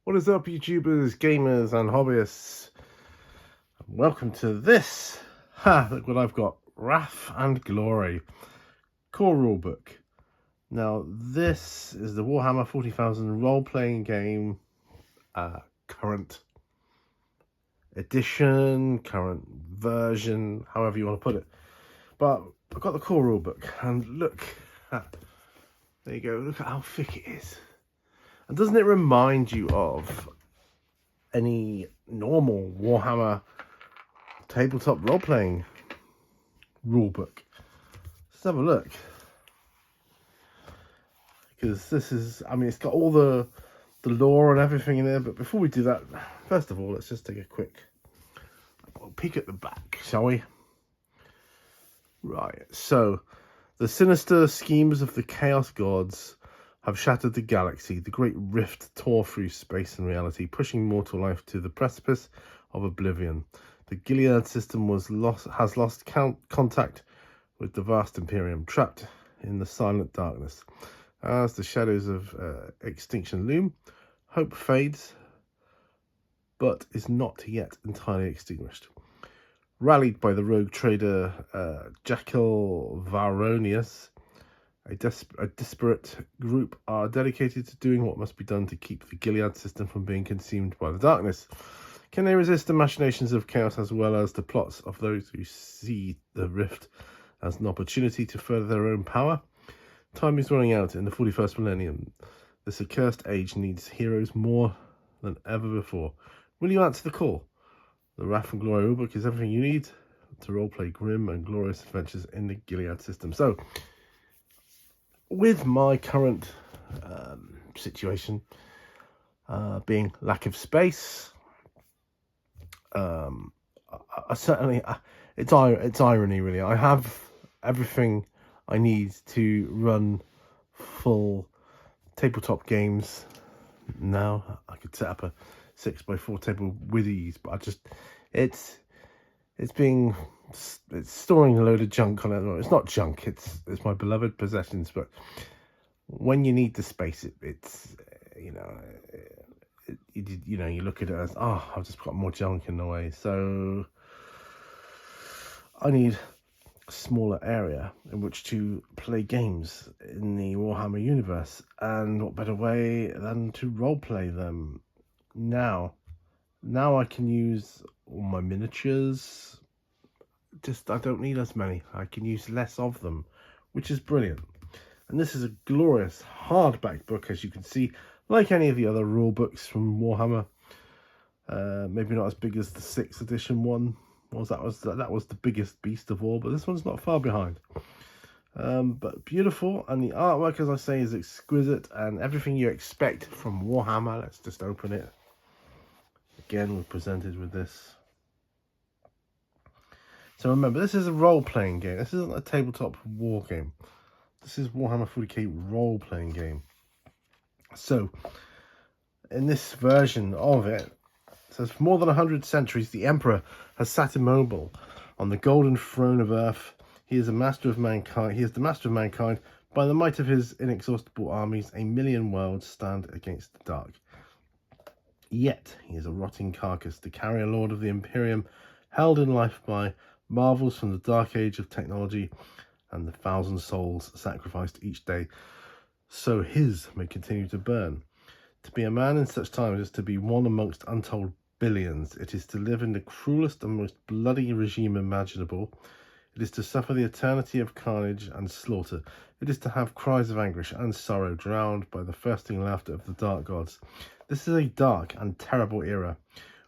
What is up, YouTubers, gamers, and hobbyists? Welcome to this. Look what I've got. Wrath and Glory. Core Rulebook. Now, this is the Warhammer 40,000 role-playing game, current edition, current version, however you want to put it. But I've got the core rulebook, and look, there you go, look at how thick it is. And doesn't it remind you of any normal Warhammer tabletop role-playing rulebook? Let's have a look. Because this is, I mean, it's got all the lore and everything in there. But before we do that, first of all, let's just take a quick peek at the back, shall we? Right, so the sinister schemes of the Chaos Gods have shattered the galaxy. The great rift tore through space and reality, pushing mortal life to the precipice of oblivion. The Gilead system has lost contact with the vast Imperium, trapped in the silent darkness. As the shadows of extinction loom, hope fades, but is not yet entirely extinguished. Rallied by the rogue trader Jackal Varonius, a disparate group are dedicated to doing what must be done to keep the Gilead system from being consumed by the darkness. Can they resist the machinations of chaos as well as the plots of those who see the rift as an opportunity to further their own power? Time is running out in the 41st millennium. This accursed age needs heroes more than ever before. Will you answer the call? The Wrath and Glory Rulebook is everything you need to roleplay grim and glorious adventures in the Gilead system. So, with my current situation being lack of space, I certainly, it's irony really. I have everything I need to run full tabletop games now. I could set up a 6x4 table with ease, but it's storing a load of junk on it. It's not junk, it's my beloved possessions, but when you need the space, it's you look at it as, I've just got more junk in the way, so I need a smaller area in which to play games in the Warhammer universe, and what better way than to roleplay them. Now I can use all my miniatures. I don't need as many. I can use less of them, which is brilliant. And this is a glorious hardback book, as you can see, like any of the other rule books from Warhammer. Maybe not as big as the 6th edition one was. That was the biggest beast of all, but this one's not far behind. But beautiful, and the artwork, as I say, is exquisite, and everything you expect from Warhammer. Let's just open it. Again, we're presented with this. So remember, this is a role-playing game. This isn't a tabletop war game. This is Warhammer 40k role-playing game. So, in this version of it, it says, for more than 100 centuries, the Emperor has sat immobile on the golden throne of Earth. He is a master of mankind. He is the master of mankind. By the might of his inexhaustible armies, 1,000,000 worlds stand against the dark. Yet he is a rotting carcass, the carrier lord of the Imperium, held in life by marvels from the dark age of technology and the 1,000 souls sacrificed each day, so his may continue to burn. To be a man in such times is to be one amongst untold billions. It is to live in the cruelest and most bloody regime imaginable. It is to suffer the eternity of carnage and slaughter. It is to have cries of anguish and sorrow drowned by the thirsting laughter of the dark gods. This is a dark and terrible era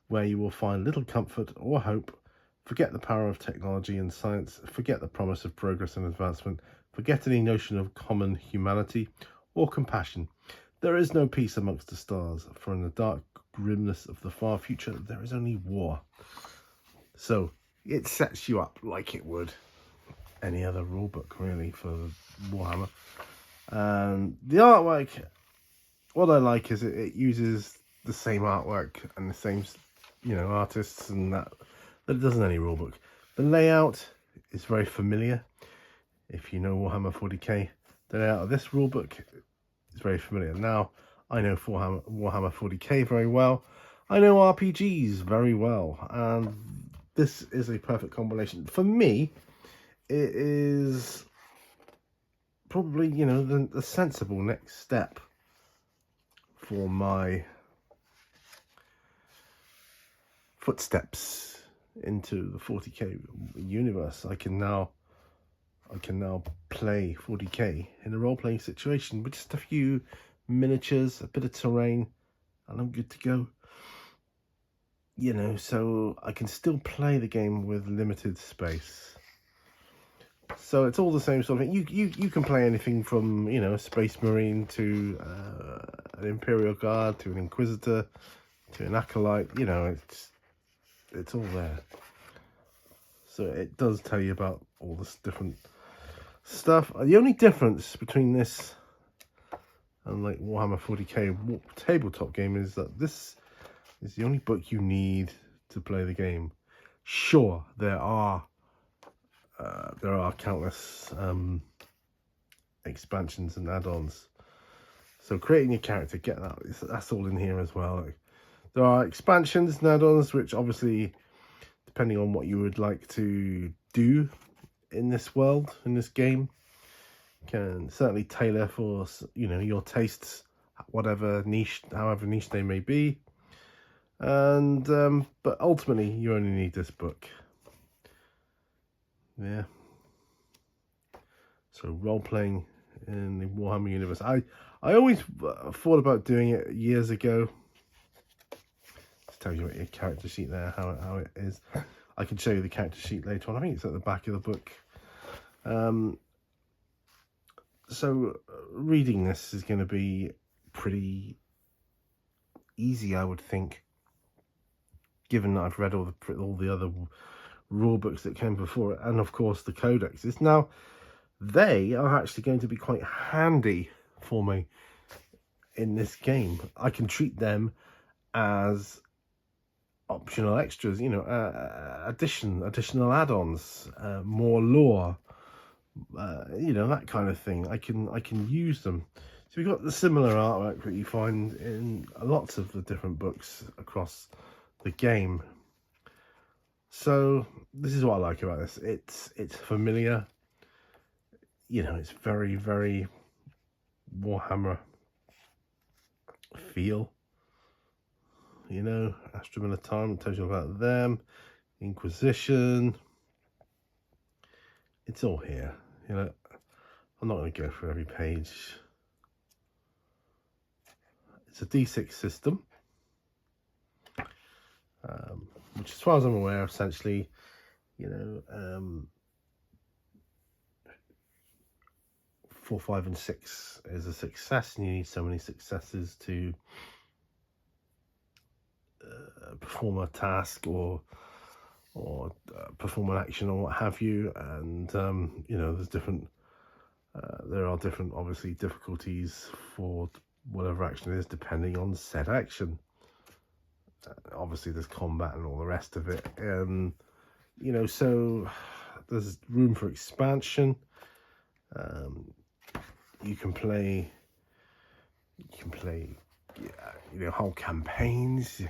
where you will find little comfort or hope. Forget the power of technology and science. Forget the promise of progress and advancement. Forget any notion of common humanity or compassion. There is no peace amongst the stars, for in the dark grimness of the far future, there is only war. So it sets you up like it would any other rulebook, really, for Warhammer. And the artwork, what I like is it uses the same artwork and the same, artists and that it does in any rulebook. The layout is very familiar. If you know Warhammer 40k, the layout of this rulebook is very familiar. Now, I know Warhammer 40k very well. I know RPGs very well, and this is a perfect combination. For me, it is probably, you know, the sensible next step for my footsteps into the 40k universe. I can now play 40k in a role-playing situation with just a few miniatures, a bit of terrain, and I'm good to go. You know, so I can still play the game with limited space. So it's all the same sort of thing. You can play anything from, you know, a Space Marine to an Imperial Guard to an Inquisitor to an Acolyte. You know, it's all there. So it does tell you about all this different stuff. The only difference between this and like Warhammer 40k tabletop game is that this is the only book you need to play the game. Sure, there are countless expansions and add-ons. So creating your character, get that's all in here as well. There are expansions and add-ons, which obviously, depending on what you would like to do in this world, in this game, can certainly tailor for, you know, your tastes, whatever niche, however niche they may be. And but ultimately, you only need this book. Yeah. So role-playing in the Warhammer universe. I always thought about doing it years ago. Just tell you what your character sheet there, how it is. I can show you the character sheet later on. I think it's at the back of the book. So reading this is going to be pretty easy, I would think, given that I've read all the other rule books that came before it, and of course the codexes. Now, they are actually going to be quite handy for me in this game. I can treat them as optional extras, you know, additional add-ons, more lore, you know, that kind of thing. I can use them. So we've got the similar artwork that you find in lots of the different books across the game. So this is what I like about this. It's familiar. You know, it's very, very Warhammer feel. You know, Astra Militarum tells you about them. Inquisition. It's all here. You know, I'm not going to go through every page. It's a D6 system, which, as far as I'm aware, essentially, you know, 4, 5, and 6 is a success, and you need so many successes to perform a task or perform an action or what have you. And you know, there are different obviously difficulties for whatever action it is depending on said action. Obviously there's combat and all the rest of it, you know, so there's room for expansion. You can play you know, whole campaigns.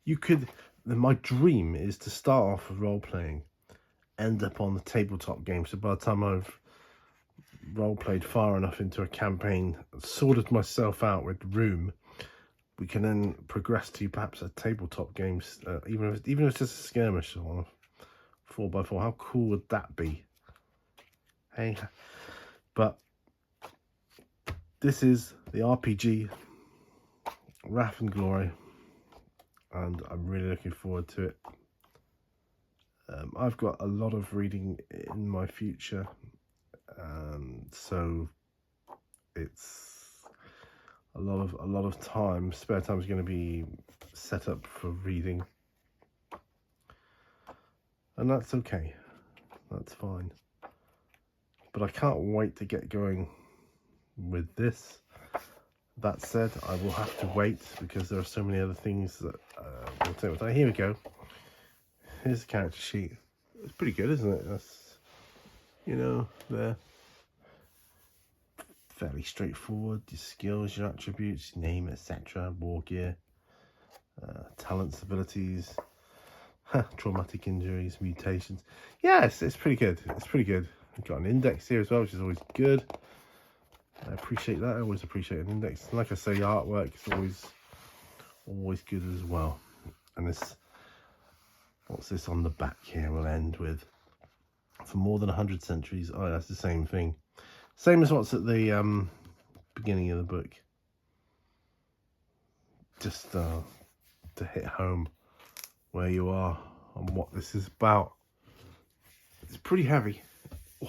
You could, my dream is to start off with role-playing, end up on the tabletop game. So by the time I've role-played far enough into a campaign, sorted myself out with room, we can then progress to perhaps a tabletop game, even if it's just a skirmish on a 4x4. How cool would that be? Hey, but this is the RPG Wrath and Glory, and I'm really looking forward to it. I've got a lot of reading in my future, so it's a lot of time. Spare time is going to be set up for reading, and that's okay. That's fine. But I can't wait to get going with this. That said, I will have to wait because there are so many other things that we'll take with that. Here we go. Here's the character sheet. It's pretty good, isn't it? That's, you know, there. fairly straightforward. Your skills, your attributes, name, etc. War gear, talents, abilities, traumatic injuries, mutations. Yes, it's pretty good. It's pretty good. We've got an index here as well, which is always good. I appreciate that. I always appreciate an index. Like I say, artwork is always good as well. And this, what's this on the back here? We'll end with, for more than 100 centuries. Oh, that's the same thing. Same as what's at the beginning of the book. Just to hit home where you are and what this is about. It's pretty heavy. Oh.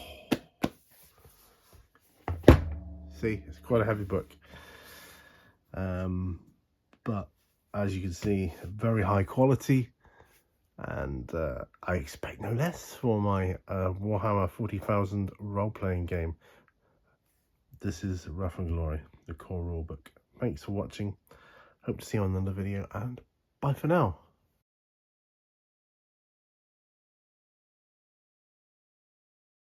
See, it's quite a heavy book. But as you can see, very high quality. And I expect no less for my Warhammer 40,000 role-playing game. This is Wrath and Glory, the core rulebook. Thanks for watching. Hope to see you on another video, and bye for now.